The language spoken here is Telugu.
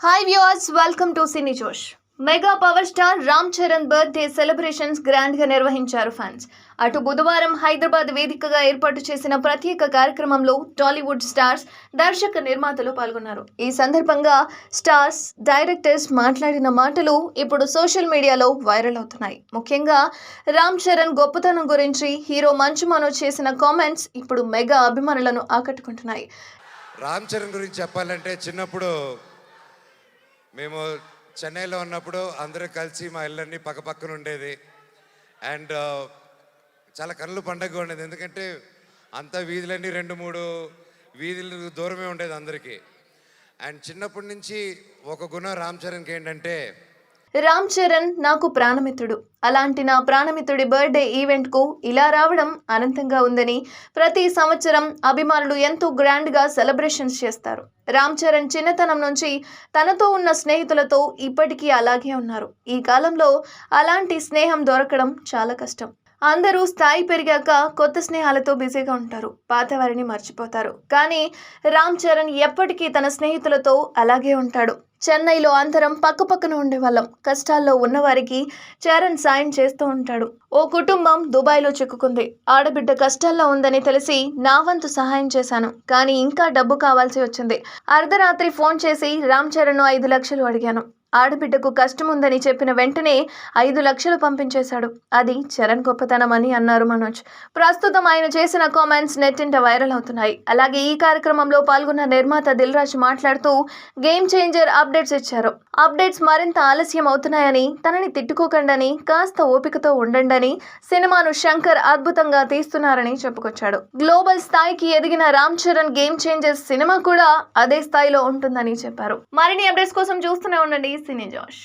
Hi viewers, welcome to Cine Josh. Mega power star Ram Charan birthday celebrations grand గా నిర్వహించారు ఫ్యాన్స్. అటు బుధవారం హైదరాబాద్ వేదికగా ఏర్పాటు చేసిన ప్రత్యేక కార్యక్రమంలో టాలీవుడ్ స్టార్స్, దర్శక నిర్మాతలు పాల్గొన్నారు. ఈ సందర్భంగా స్టార్స్, డైరెక్టర్స్ మాట్లాడిన మాటలు ఇప్పుడు సోషల్ మీడియాలో వైరల్ అవుతున్నాయి. ముఖ్యంగా రామ్ చరణ్ గొప్పతనం గురించి హీరో మంచు మనోజ్ చేసిన కామెంట్స్ ఇప్పుడు మెగా అభిమానులను ఆకట్టుకుంటున్నాయి. రామ్ చరణ్ గురించి చెప్పాలంటే చిన్నప్పుడు మేము చెన్నైలో ఉన్నప్పుడు అందరూ కలిసి మా ఇళ్ళన్నీ పక్కపక్కన ఉండేది. అండ్ చాలా కళ్ళు పండగగా ఉండేది, ఎందుకంటే అంత వీధులన్నీ 2-3 వీధులు దూరమే ఉండేది అందరికీ. అండ్ చిన్నప్పటి నుంచి ఒక గుణం రామ్ చరణ్కి ఏంటంటే, రామ్ చరణ్ నాకు ప్రాణమిత్రుడు. అలాంటి నా ప్రాణమిత్రుడి బర్త్డే ఈవెంట్కు ఇలా రావడం అనంతంగా ఉందని, ప్రతి సంవత్సరం అభిమానులు ఎంతో గ్రాండ్గా సెలబ్రేషన్స్ చేస్తారు. రామ్ చరణ్ చిన్నతనం నుంచి తనతో ఉన్న స్నేహితులతో ఇప్పటికీ అలాగే ఉన్నారు. ఈ కాలంలో అలాంటి స్నేహం దొరకడం చాలా కష్టం. అందరూ స్థాయి పెరిగాక కొత్త స్నేహాలతో బిజీగా ఉంటారు, పాతవారిని మర్చిపోతారు. కానీ రామ్ చరణ్ ఎప్పటికీ తన స్నేహితులతో అలాగే ఉంటాడు. చెన్నైలో అందరం పక్కపక్కన ఉండేవాళ్ళం. కష్టాల్లో ఉన్నవారికి చరణ్ సాయం చేస్తూ ఉంటాడు. ఓ కుటుంబం దుబాయ్లో చిక్కుకుంది. ఆడబిడ్డ కష్టాల్లో ఉందని తెలిసి నా వంతు సహాయం చేశాను. కానీ ఇంకా డబ్బు కావాల్సి వచ్చింది. అర్ధరాత్రి ఫోన్ చేసి రామ్ చరణ్ 5 లక్షలు అడిగాను. ఆడబిడ్డకు కష్టం ఉందని చెప్పిన వెంటనే 5 లక్షలు పంపించేశాడు. అది చరణ్ గొప్పతనం అని అన్నారు మనోజ్. ప్రస్తుతం ఆయన చేసిన కామెంట్స్ నెట్టింట వైరల్ అవుతున్నాయి. అలాగే ఈ కార్యక్రమంలో పాల్గొన్న నిర్మాత దిల్ రాజు మాట్లాడుతూ గేమ్ చేంజర్ అప్డేట్స్ ఇచ్చారు. అప్డేట్స్ మరింత ఆలస్యం అవుతున్నాయని, తనని తిట్టుకోకండని, కాస్త ఓపికతో ఉండండి, సినిమాను శంకర్ అద్భుతంగా తీస్తున్నారని చెప్పుకొచ్చాడు. గ్లోబల్ స్థాయికి ఎదిగిన Ram Charan game changer cinema కూడా అదే స్థాయిలో ఉంటుందని చెప్పారు. మరిన్ని అప్డేట్స్ కోసం చూస్తూనే ఉండండి సినీ జోష్.